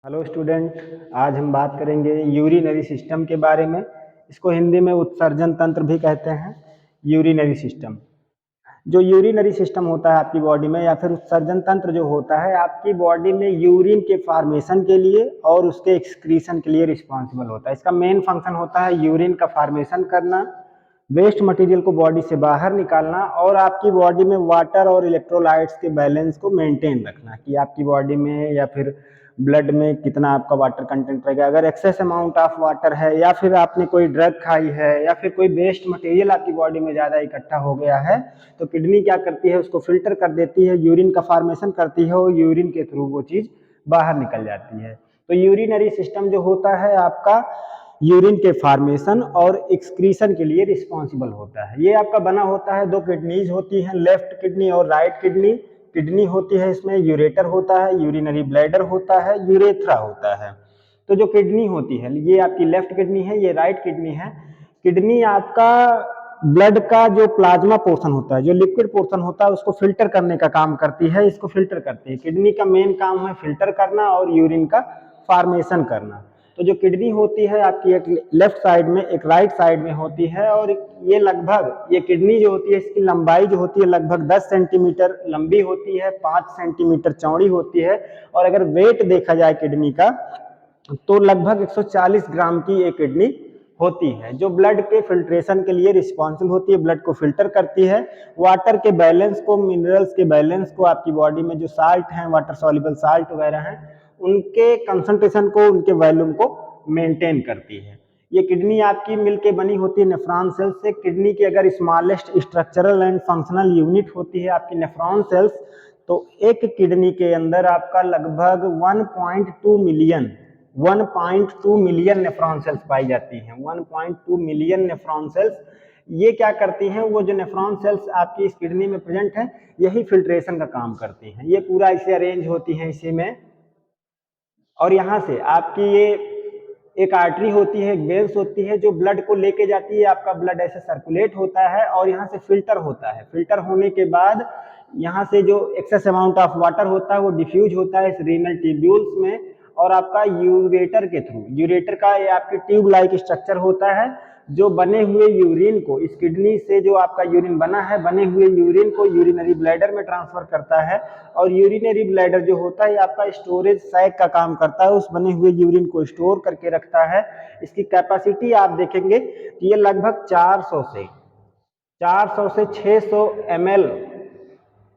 Hello student. आज हम बात करेंगे यूरिनरी सिस्टम के बारे में। इसको हिंदी में उत्सर्जन तंत्र भी कहते हैं। यूरिनरी सिस्टम, जो यूरिनरी सिस्टम होता है आपकी बॉडी में, या फिर उत्सर्जन तंत्र जो होता है आपकी बॉडी में, यूरिन के फॉर्मेशन के लिए और उसके एक्सक्रीशन के लिए रिस्पॉन्सिबल होता है। इसका मेन फंक्शन होता है यूरिन का फॉर्मेशन करना, वेस्ट मटेरियल को बॉडी से बाहर निकालना और आपकी बॉडी में वाटर और इलेक्ट्रोलाइट्स के बैलेंस को मेंटेन रखना, कि आपकी बॉडी में या फिर ब्लड में कितना आपका वाटर कंटेंट रहेगा। अगर एक्सेस अमाउंट ऑफ वाटर है, या फिर आपने कोई ड्रग खाई है, या फिर कोई वेस्ट मटेरियल आपकी बॉडी में ज़्यादा इकट्ठा हो गया है, तो किडनी क्या करती है, उसको फिल्टर कर देती है, यूरिन का फॉर्मेशन करती है और यूरिन के थ्रू वो चीज़ बाहर निकल जाती है। तो यूरिनरी सिस्टम जो होता है आपका यूरिन के फॉर्मेशन और एक्सक्रीशन के लिए रिस्पॉन्सिबल होता है। ये आपका बना होता है, दो किडनीज होती हैं, लेफ्ट किडनी और राइट किडनी। किडनी होती है, इसमें यूरेटर होता है, यूरिनरी ब्लैडर होता है, यूरेथ्रा होता है। तो जो किडनी होती है, ये आपकी लेफ्ट किडनी है, ये राइट किडनी है। किडनी आपका ब्लड का जो प्लाज्मा पोर्शन होता है, जो लिक्विड पोर्शन होता है, उसको फिल्टर करने का काम करती है, इसको फिल्टर करती है। किडनी का मेन काम है फिल्टर करना और यूरिन का फॉर्मेशन करना। तो जो किडनी होती है आपकी, एक लेफ्ट साइड में एक राइट साइड में होती है, और ये लगभग, ये किडनी जो होती है इसकी लंबाई जो होती है लगभग 10 सेंटीमीटर लंबी होती है, 5 सेंटीमीटर चौड़ी होती है। और अगर वेट देखा जाए किडनी का, तो लगभग 140 ग्राम की एक किडनी होती है, जो ब्लड के फिल्ट्रेशन के लिए रिस्पॉन्सिबल होती है, ब्लड को फिल्टर करती है, वाटर के बैलेंस को, मिनरल्स के बैलेंस को, आपकी बॉडी में जो साल्ट हैं, वाटर सॉल्युबल साल्ट वगैरह हैं, उनके कंसंट्रेशन को, उनके वॉल्यूम को मेंटेन करती है। ये किडनी आपकी मिलके बनी होती है नेफ्रॉन सेल्स से। किडनी की अगर smallest structural and functional unit होती है आपकी नेफ्रॉन सेल्स, तो एक किडनी के अंदर आपका लगभग 1.2 मिलियन नेफ्रॉन सेल्स पाई जाती हैं। 1.2 मिलियन नेफ्रॉन सेल्स। ये क्या करती हैं, वो जो नेफ्रॉन सेल्स आपकी इस किडनी में प्रेजेंट है, यही फिल्ट्रेशन का काम करती हैं। ये पूरा इसे अरेंज होती हैं इसी में। और यहाँ से आपकी ये एक आर्टरी होती है, एक वेन्स होती है, जो ब्लड को लेके जाती है। आपका ब्लड ऐसे सर्कुलेट होता है और यहाँ से फिल्टर होता है। फिल्टर होने के बाद यहाँ से जो एक्सेस अमाउंट ऑफ वाटर होता है वो डिफ्यूज होता है इस रीनल ट्यूब्यूल्स में, और आपका यूरेटर के थ्रू, यूरेटर का ये आपकी ट्यूब लाइक स्ट्रक्चर होता है, जो बने हुए यूरिन को, इस किडनी से जो आपका यूरिन बना है, बने हुए यूरिन को यूरिनरी ब्लैडर में ट्रांसफर करता है। और यूरिनरी ब्लैडर जो होता है आपका स्टोरेज सैक का काम करता है, उस बने हुए यूरिन को स्टोर करके रखता है। इसकी कैपेसिटी आप देखेंगे कि ये लगभग 400 से 600 ml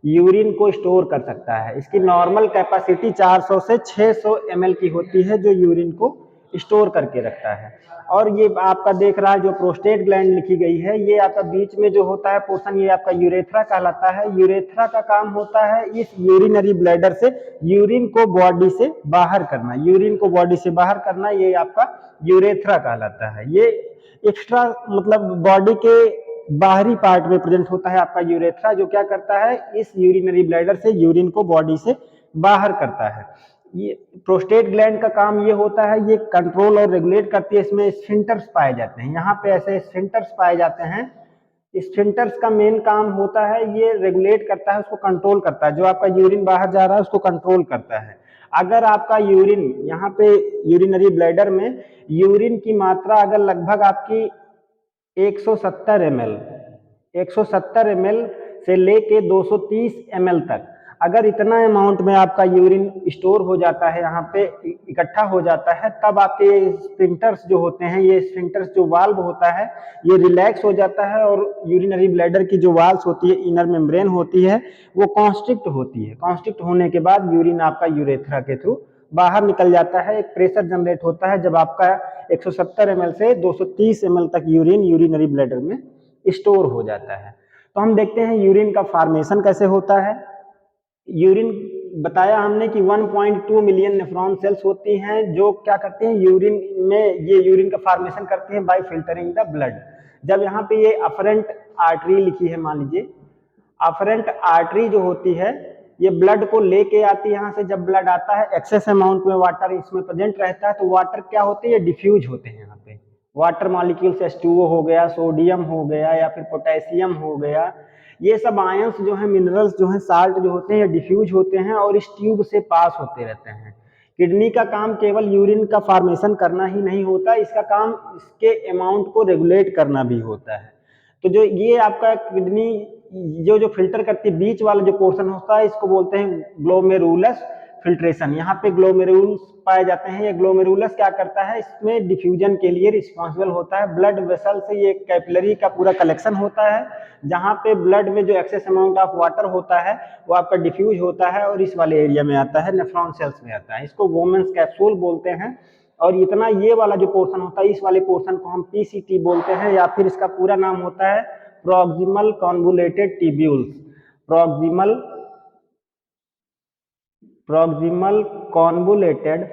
यूरिन को स्टोर कर सकता है। इसकी नॉर्मल कैपेसिटी 400 से 600 ml की होती है, जो यूरिन को स्टोर करके रखता है। और ये आपका देख रहा है जो प्रोस्टेट ग्लैंड लिखी गई है, ये आपका बीच में जो होता है पोर्शन, ये आपका यूरेथ्रा कहलाता है। यूरेथ्रा का काम होता है इस यूरिनरी ब्लैडर से यूरिन को बॉडी से बाहर करना, यूरिन को बॉडी से बाहर करना, ये आपका यूरेथ्रा कहलाता है। ये एक्स्ट्रा मतलब बॉडी के बाहरी पार्ट में प्रेजेंट होता है आपका यूरेथ्रा, जो क्या करता है, इस यूरिनरी ब्लैडर से यूरिन को बॉडी से बाहर करता है। ये प्रोस्टेट ग्लैंड का काम ये होता है, ये कंट्रोल और रेगुलेट करती है। इसमें स्फिंक्टर्स पाए जाते हैं, यहाँ पे ऐसे स्फिंक्टर्स पाए जाते हैं। स्फिंक्टर्स का मेन काम होता है, ये रेगुलेट करता है, उसको कंट्रोल करता है, जो आपका यूरिन बाहर जा रहा है उसको कंट्रोल करता है। अगर आपका यूरिन यहाँ पे यूरिनरी ब्लैडर में यूरिन की मात्रा अगर लगभग आपकी 170 ml, 170 ml से लेके 230 ml तक, अगर इतना अमाउंट में आपका यूरिन स्टोर हो जाता है, यहाँ पे इकट्ठा हो जाता है, तब आपके स्फिंक्टर्स जो होते हैं, ये स्फिंक्टर्स जो वाल्व होता है, ये रिलैक्स हो जाता है, और यूरिनरी ब्लैडर की जो वाल्व्स होती है, इनर मेम्ब्रेन होती है, वो कॉन्स्ट्रिक्ट होती है। कॉन्स्ट्रिक्ट होने के बाद यूरिन आपका यूरेथ्रा के थ्रू बाहर निकल जाता है। एक प्रेशर जनरेट होता है जब आपका 170 ml से 230 ml तक यूरिन यूरिनरी ब्लैडर में स्टोर हो जाता है। तो हम देखते हैं यूरिन का फॉर्मेशन कैसे होता है। यूरिन बताया हमने कि 1.2 मिलियन नेफ्रॉन सेल्स होती हैं, जो क्या करते हैं, यूरिन में ये यूरिन का फॉर्मेशन करते हैं बाय फिल्टरिंग द ब्लड। जब यहाँ पे ये अफरेंट आर्टरी लिखी है, मान लीजिए अफरेंट आर्टरी जो होती है, ये ब्लड को लेके आती है। यहाँ से जब ब्लड आता है, एक्सेस अमाउंट में वाटर इसमें प्रेजेंट रहता है, तो वाटर क्या होते हैं, ये डिफ्यूज होते हैं। यहाँ पे वाटर मॉलिक्यूल्स H2O हो गया, सोडियम हो गया, या फिर पोटेशियम हो गया, ये सब आयंस जो है, मिनरल्स जो है, साल्ट जो होते हैं, ये डिफ्यूज होते हैं और इस ट्यूब से पास होते रहते हैं। किडनी का काम केवल यूरिन का फॉर्मेशन करना ही नहीं होता, इसका काम इसके अमाउंट को रेगुलेट करना भी होता है। तो जो ये आपका किडनी जो फिल्टर करती है, बीच वाला जो पोर्शन होता है, इसको बोलते हैं ग्लोमेरुलस फिल्ट्रेशन। यहाँ पे ग्लोमेरुल्स पाए जाते हैं। ये ग्लोमेरुलस क्या करता है, इसमें डिफ्यूजन के लिए रिस्पॉन्सिबल होता है। ब्लड वेसल से ये कैपिलरी का पूरा कलेक्शन होता है, जहाँ पे ब्लड में जो एक्सेस अमाउंट ऑफ वाटर होता है वो आपका डिफ्यूज होता है और इस वाले एरिया में आता है, नेफ्रॉन सेल्स में आता है। इसको वोमेंस कैप्सूल बोलते हैं। और इतना ये वाला जो पोर्शन होता है, इस वाले पोर्शन को हम पीसीटी बोलते हैं, या फिर इसका पूरा नाम होता है proximal convoluted tubules. Proximal convoluted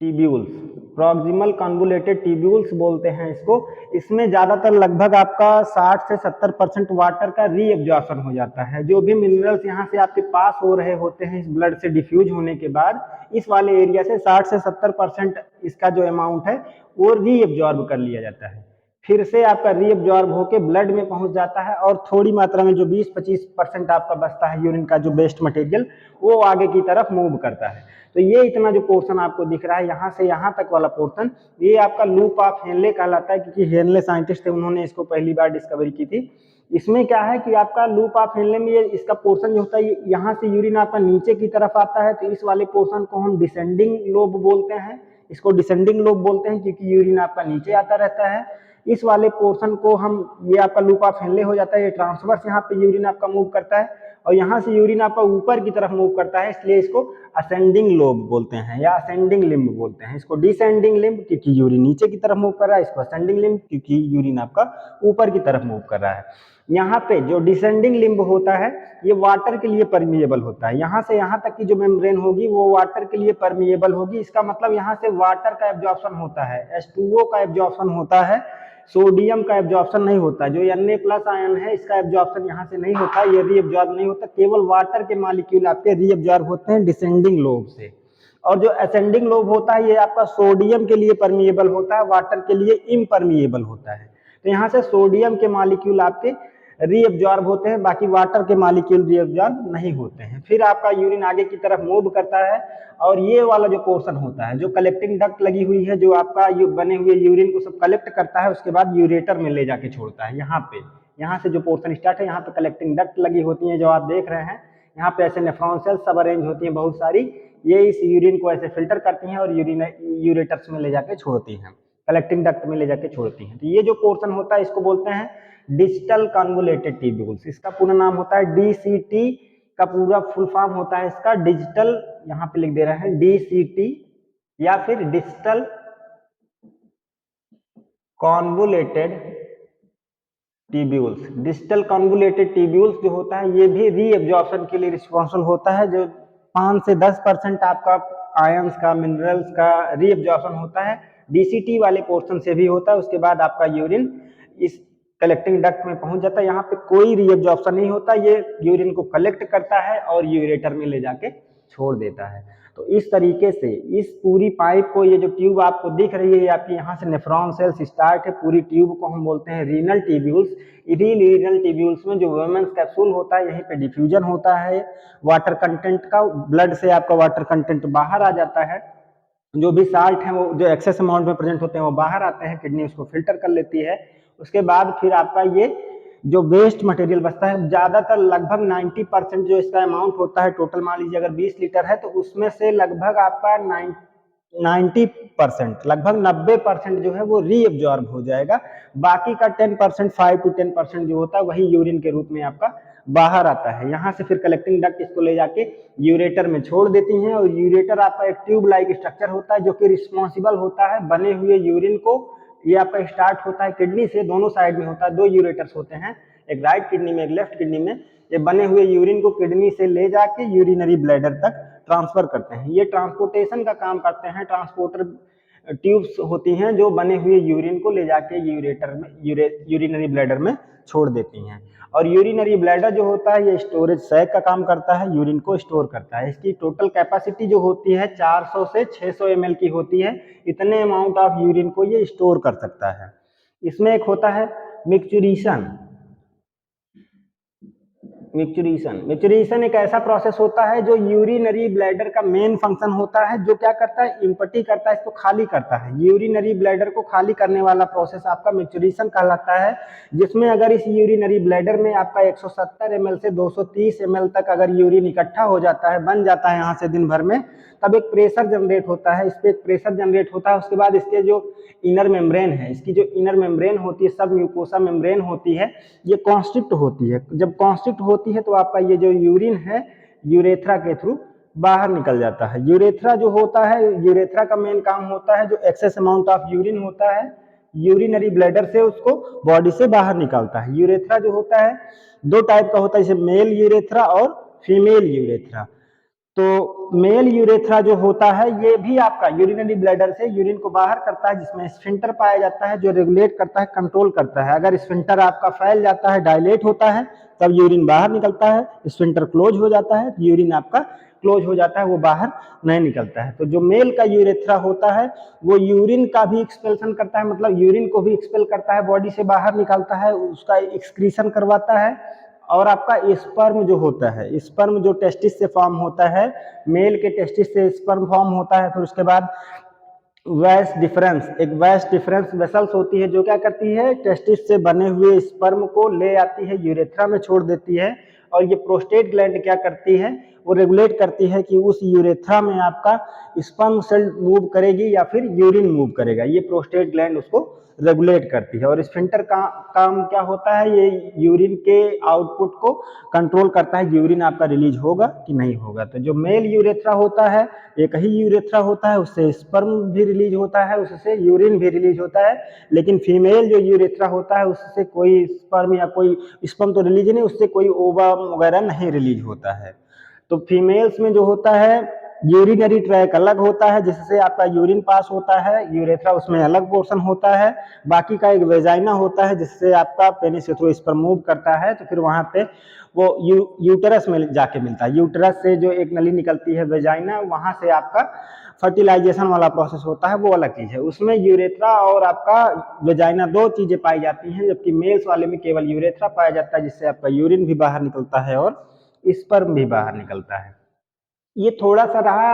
tubules, proximal convoluted tubules बोलते हैं इसको। इसमें ज्यादातर लगभग आपका 60 से 70% वाटर का रीअब्जॉर्प्शन हो जाता है। जो भी मिनरल्स यहाँ से आपके पास हो रहे होते हैं इस ब्लड से डिफ्यूज होने के बाद, इस वाले एरिया से 60 से 70% इसका जो अमाउंट है वो रीअब्जॉर्ब कर लिया जाता है। फिर से आपका रीअब्जॉर्ब होकर ब्लड में पहुंच जाता है और थोड़ी मात्रा में जो 20-25% आपका बचता है यूरिन का जो वेस्ट मटेरियल, वो आगे की तरफ मूव करता है। तो ये इतना जो पोर्शन आपको दिख रहा है यहाँ से यहाँ तक वाला पोर्शन, ये आपका लूप ऑफ हेनले कहलाता है, क्योंकि हेनले साइंटिस्ट थे, उन्होंने इसको पहली बार डिस्कवरी की थी। इसमें क्या है कि आपका लूप ऑफ हेनले में ये इसका पोर्शन जो होता है, यहाँ से यूरिन आपका नीचे की तरफ आता है, तो इस वाले पोर्शन को हम डिसेंडिंग लोब बोलते हैं। इसको डिसेंडिंग लोब बोलते हैं क्योंकि यूरिन आपका नीचे आता रहता है। इस वाले पोर्शन को हम, ये आपका लूप ऑफ हेनले हो जाता है, ये ट्रांसवर्स यहाँ पे यूरिन आपका मूव करता है और यहाँ से यूरिन आपका यूपर की तरफ मूव करता है, इसलिए इसको असेंडिंग लोब बोलते हैं या असेंडिंग लिम्ब बोलते हैं। इसको डिसेंडिंग लिम्ब क्योंकि यूरिन नीचे की तरफ मूव कर रहा है, इसको असेंडिंग लिम्ब क्योंकि यूरिन आपका ऊपर की तरफ मूव कर रहा है। यहाँ पे जो डिसेंडिंग लिम्ब होता है ये वाटर के लिए परमिएबल होता है। यहाँ से यहाँ तक की जो मेम्ब्रेन होगी वो वाटर के लिए परमिएबल होगी। इसका मतलब यहाँ से वाटर का एब्जॉर्प्शन होता है, H2O का एब्जॉर्प्शन होता है, सोडियम का एब्जॉर्प्शन नहीं होता। जो Na+ आयन है इसका एब्जॉर्प्शन यहाँ से नहीं होता, ये रीअब्जॉर्ब नहीं होता। केवल वाटर के मॉलिक्यूल आपके रीअब्जॉर्ब होते हैं डिसेंडिंग लोब से। और जो असेंडिंग लोब होता है ये आपका सोडियम के लिए परमिएबल होता है, वाटर के लिए इम्परमिएबल होता है। तो यहाँ से सोडियम के मॉलिक्यूल आपके रीअब्जॉर्ब होते हैं, बाकी वाटर के मॉलिक्यूल रीअब्जॉर्ब नहीं होते हैं। फिर आपका यूरिन आगे की तरफ मूव करता है और ये वाला जो पोर्शन होता है, जो कलेक्टिंग डक्ट लगी हुई है, जो आपका बने हुए यूरिन को सब कलेक्ट करता है, उसके बाद यूरेटर में ले जाके छोड़ता है। यहाँ पे, यहाँ से जो पोर्शन स्टार्ट है, यहाँ पे कलेक्टिंग डक्ट लगी होती है जो आप देख रहे हैं। यहाँ पे ऐसे नेफ्रॉन सेल्स सब अरेंज होती हैं बहुत सारी, ये इस यूरिन को ऐसे फिल्टर करती हैं और यूरेटर्स में ले जाके छोड़ती हैं, कलेक्टिंग डक्ट में ले जाके छोड़ती हैं। तो ये जो पोर्शन होता है इसको बोलते हैं डिजिटल कन्वोलेटेड ट्यूब्यूल्स। इसका पूरा नाम होता है DCT, का पूरा फुल फॉर्म होता है इसका डिजिटल, यहाँ पे लिख दे रहे हैं DCT, या फिर digital convoluted tubules. Digital convoluted tubules जो होता है ये भी रीअब्जॉर्प्शन के लिए रिस्पॉन्सिबल होता है। जो 5 से 10% आपका आयंस का, मिनरल्स का रीअब्जॉर्प्शन होता है, DCT वाले पोर्शन से भी होता है। उसके बाद आपका यूरिन इस कलेक्टिंग डक्ट में पहुंच जाता है। यहाँ पे कोई रीअब्जॉर्प्शन नहीं होता, ये यूरिन को कलेक्ट करता है और यूरेटर में ले जाके छोड़ देता है। तो इस तरीके से इस पूरी पाइप को, ये जो ट्यूब आपको दिख रही है, ये आपकी यहाँ से नेफ्रॉन सेल्स स्टार्ट है, पूरी ट्यूब को हम बोलते हैं रीनल ट्यूब्यूल्स। रीनल ट्यूब्यूल्स में जो वुमेन्स कैप्सूल होता है, यहीं पे डिफ्यूजन होता है वाटर कंटेंट का, ब्लड से आपका वाटर कंटेंट बाहर आ जाता है। जो भी साल्ट है वो जो एक्सेस अमाउंट में प्रेजेंट होते हैं वो बाहर आते हैं, किडनी उसको फिल्टर कर लेती है। उसके बाद फिर आपका ये जो वेस्ट मटेरियल बचता है, ज्यादातर लगभग 90% जो इसका अमाउंट होता है टोटल, मान लीजिए अगर 20 लीटर है तो उसमें से लगभग आपका 90%, लगभग 90% जो है वो रीअब्जॉर्ब हो जाएगा। बाकी का 10%, 5 to 10% जो होता है वही यूरिन के रूप में आपका बाहर आता है। यहाँ से फिर कलेक्टिंग डक्ट इसको ले जाके यूरेटर में छोड़ देती हैं और यूरेटर आपका एक ट्यूब लाइक स्ट्रक्चर होता है जो कि रिस्पॉन्सिबल होता है बने हुए यूरिन को, ये आपका स्टार्ट होता है किडनी से, दोनों साइड में होता है, 2 यूरेटर्स होते हैं, एक राइट किडनी में एक लेफ्ट किडनी में। ये बने हुए यूरिन को किडनी से ले जाके यूरिनरी ब्लैडर तक ट्रांसफर करते हैं। ये ट्रांसपोर्टेशन का काम करते हैं, ट्रांसपोर्टर ट्यूब्स होती हैं जो बने हुए यूरिन को ले जाके यूरेटर में, यूरिनरी ब्लैडर में छोड़ देती हैं। और यूरिनरी ब्लैडर जो होता है ये स्टोरेज सैक का काम करता है, यूरिन को स्टोर करता है। इसकी टोटल कैपेसिटी जो होती है 400 से 600 ml की होती है, इतने अमाउंट ऑफ यूरिन को ये स्टोर कर सकता है। इसमें एक होता है मिक्चुरेशन, मैच्यूरेशन एक ऐसा प्रोसेस होता है जो यूरिनरी ब्लैडर का मेन फंक्शन होता है, जो क्या करता है, इम्पटी करता है, इसको खाली करता है। यूरिनरी ब्लैडर को खाली करने वाला प्रोसेस आपका मैच्यूरेशन कहलाता है, जिसमें अगर इस यूरिनरी ब्लैडर में आपका 170 ml से 230 ml तक अगर यूरिन इकट्ठा हो जाता है, बन जाता है यहाँ से दिन भर में, तब एक प्रेशर जनरेट होता है। इस पर एक प्रेशर जनरेट होता है। उसके बाद इसके जो इनर मेम्ब्रेन है, इसकी जो इनर मेम्ब्रेन होती है, सब म्यूकोसा मेम्ब्रेन होती है, ये कॉन्स्ट्रिक्ट होती है। जब कॉन्स्ट्रिक्ट होती है तो आपका ये जो यूरिन है यूरेथ्रा के थ्रू बाहर निकल जाता है। यूरेथ्रा जो होता है, यूरेथ्रा का मेन काम होता है, जो एक्सेस अमाउंट ऑफ यूरिन होता है यूरिनरी ब्लैडर से उसको बॉडी से बाहर निकालता है। यूरेथ्रा जो होता है दो टाइप का होता है, जैसे मेल यूरेथ्रा और फीमेल यूरेथ्रा। तो मेल यूरेथ्रा जो होता है ये भी आपका यूरिनरी ब्लैडर से यूरिन को बाहर करता है, जिसमें स्फिंक्टर पाया जाता है जो रेगुलेट करता है, कंट्रोल करता है। अगर स्फिंक्टर आपका फैल जाता है, डायलेट होता है, तब यूरिन बाहर निकलता है। स्फिंक्टर क्लोज हो जाता है, यूरिन आपका क्लोज हो जाता है, वो बाहर नहीं निकलता है। तो जो मेल का यूरेथ्रा होता है वो यूरिन का भी एक्सपेल्शन करता है, मतलब यूरिन को भी एक्सपेल करता है, बॉडी से बाहर निकालता है, उसका एक्सक्रीशन करवाता है। और आपका स्पर्म जो होता है, स्पर्म जो टेस्टिस से फॉर्म होता है, मेल के टेस्टिस से स्पर्म फॉर्म होता है। फिर उसके बाद वैस डिफरेंस, एक वैस डिफरेंस वेसल्स होती है जो क्या करती है, टेस्टिस से बने हुए स्पर्म को ले आती है, यूरेथ्रा में छोड़ देती है। और ये प्रोस्टेट ग्लैंड क्या करती है, वो रेगुलेट करती है कि उस यूरेथ्रा में आपका स्पर्म सेल मूव करेगी या फिर यूरिन मूव करेगा। ये प्रोस्टेट ग्लैंड उसको रेगुलेट करती है। और स्फिंक्टर का काम क्या होता है, ये यूरिन के आउटपुट को कंट्रोल करता है, यूरिन आपका रिलीज होगा कि नहीं होगा। तो जो मेल यूरेथ्रा होता है, एक ही यूरेथ्रा होता है, उससे स्पर्म भी रिलीज होता है, उससे यूरिन भी रिलीज होता है। लेकिन फीमेल जो यूरेथ्रा होता है उससे कोई स्पर्म या कोई स्पर्म तो रिलीज नहीं, उससे कोई ओवा वगैरह नहीं रिलीज होता है। तो फीमेल्स में जो होता है यूरिनरी ट्रैक अलग होता है, जिससे आपका यूरिन पास होता है, यूरेथ्रा उसमें अलग पोर्शन होता है। बाकी का एक वेजाइना होता है जिससे आपका पेनिस के थ्रू स्पर्म मूव करता है, तो फिर वहां पे वो यूटरस में जाके मिलता है। यूटरस से जो एक नली निकलती है वेजाइना, वहां से आपका फर्टिलाइजेशन वाला प्रोसेस होता है, वो अलग चीज है। उसमें यूरेथ्रा और आपका वेजाइना दो चीजें पाई जाती हैं, जबकि मेल्स वाले में केवल यूरेथ्रा पाया जाता है, जिससे आपका यूरिन भी बाहर निकलता है और स्पर्म भी बाहर निकलता है। ये थोड़ा सा रहा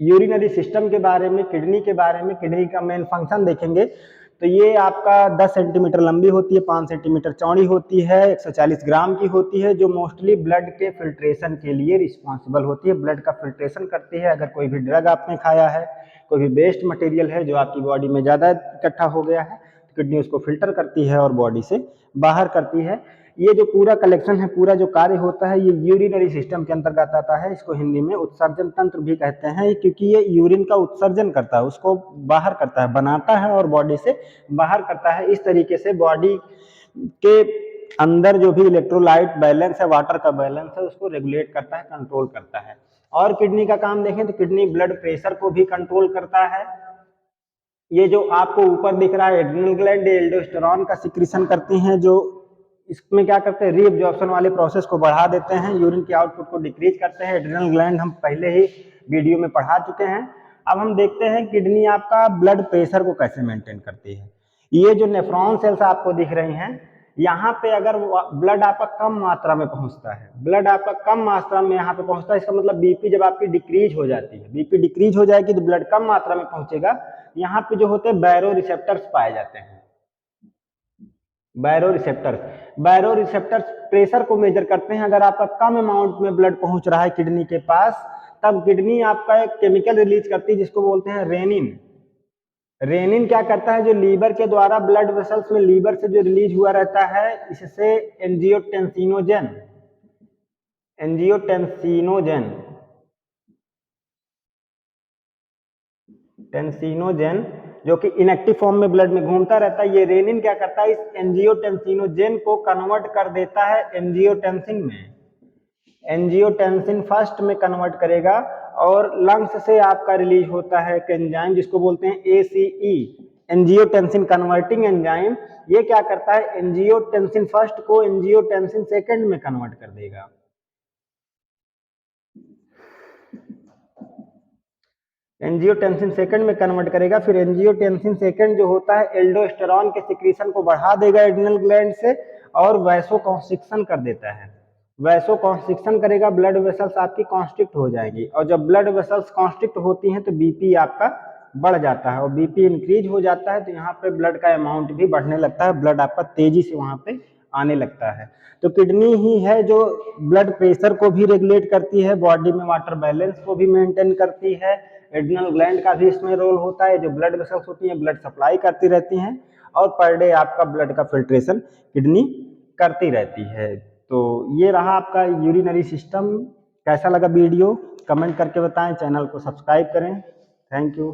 यूरिनरी सिस्टम के बारे में, किडनी के बारे में। किडनी का मेन फंक्शन देखेंगे तो ये आपका 10 सेंटीमीटर लंबी होती है, 5 सेंटीमीटर चौड़ी होती है, 140 ग्राम की होती है, जो मोस्टली ब्लड के फिल्ट्रेशन के लिए रिस्पॉन्सिबल होती है, ब्लड का फिल्ट्रेशन करती है। अगर कोई भी ड्रग आपने खाया है, कोई भी वेस्ट मटेरियल है जो आपकी बॉडी में ज़्यादा इकट्ठा हो गया है, तो किडनी उसको फिल्टर करती है और बॉडी से बाहर करती है। ये जो पूरा कलेक्शन है, पूरा जो कार्य होता है, ये यूरिनरी सिस्टम के अंतर्गत आता है। इसको हिंदी में उत्सर्जन तंत्र भी कहते हैं, क्योंकि ये यूरिन का उत्सर्जन करता है, उसको बाहर करता है, बनाता है और बॉडी से बाहर करता है। इस तरीके से बॉडी के अंदर जो भी इलेक्ट्रोलाइट बैलेंस है, वाटर का बैलेंस है, उसको रेगुलेट करता है, कंट्रोल करता है। और किडनी का काम देखें तो किडनी ब्लड प्रेशर को भी कंट्रोल करता है। ये जो आपको ऊपर दिख रहा है एड्रिनल ग्लैंड, एल्डोस्टेरॉन का सिक्रीशन करती हैं, जो इसमें क्या करते हैं, रीअब्जॉर्प्शन वाले प्रोसेस को बढ़ा देते हैं, यूरिन के आउटपुट को डिक्रीज करते हैं। एड्रिनल ग्लैंड हम पहले ही वीडियो में पढ़ा चुके हैं। अब हम देखते हैं किडनी आपका ब्लड प्रेशर को कैसे मेंटेन करती है। ये जो नेफ्रॉन सेल्स आपको दिख रही हैं, यहाँ पे अगर ब्लड आपका कम मात्रा में पहुंचता है, ब्लड आपका कम मात्रा में यहाँ पे पहुंचता है, इसका मतलब बीपी जब आपकी डिक्रीज हो जाती है, बीपी डिक्रीज हो जाएगी तो ब्लड कम मात्रा में पहुंचेगा। यहाँ पे जो होते हैं बैरो रिसेप्टर्स पाए जाते हैं। बैरो रिसेप्टर्स प्रेशर को मेजर करते हैं। अगर आपका कम अमाउंट में ब्लड पहुंच रहा है किडनी के पास, तब किडनी आपका एक केमिकल रिलीज करती है जिसको बोलते हैं रेनिन। रेनिन क्या करता है, जो लीवर के द्वारा ब्लड वेसल्स में लीवर से जो रिलीज हुआ रहता है, इससे एंजियोटेंसिनोजन जो कि इनएक्टिव फॉर्म में ब्लड में घूमता रहता है, ये रेनिन क्या करता है, इस एंजियोटेंसिनोजन को कन्वर्ट कर देता है एंजियोटेंसिन में। एंजियोटेंसिन फर्स्ट में कन्वर्ट करेगा और लंग्स से आपका रिलीज होता है एक एंजाइम जिसको बोलते हैं एसीई, एंजियोटेंसिन कन्वर्टिंग एंजाइम। ये क्या करता है, एंजियोटेंसिन फर्स्ट को एंजियोटेंसिन सेकंड में कन्वर्ट कर देगा। एंजियोटेंसिन सेकंड में कन्वर्ट करेगा। फिर एंजियोटेंसिन सेकंड जो होता है एल्डोस्टेरॉन के सिक्रीशन को बढ़ा देगा एड्रिनल ग्लैंड से, और वैसोकॉन्स्ट्रिक्शन कर देता है। वैसोकॉन्स्ट्रिक्शन करेगा, ब्लड वेसल्स आपकी कॉन्स्ट्रिक्ट हो जाएंगी, और जब ब्लड वेसल्स कॉन्स्ट्रिक्ट होती हैं तो बीपी आपका बढ़ जाता है, और बीपी इंक्रीज हो जाता है तो यहाँ पे ब्लड का अमाउंट भी बढ़ने लगता है, ब्लड आपका तेजी से वहाँ पे आने लगता है। तो किडनी ही है जो ब्लड प्रेशर को भी रेगुलेट करती है, बॉडी में वाटर बैलेंस को भी मेंटेन करती है, एड्रिनल ग्लैंड का भी इसमें रोल होता है, जो ब्लड वेसल्स होती हैं ब्लड सप्लाई करती रहती हैं, और पर डे आपका ब्लड का फिल्ट्रेशन किडनी करती रहती है। तो ये रहा आपका यूरिनरी सिस्टम। कैसा लगा वीडियो कमेंट करके बताएं, चैनल को सब्सक्राइब करें। Thank you.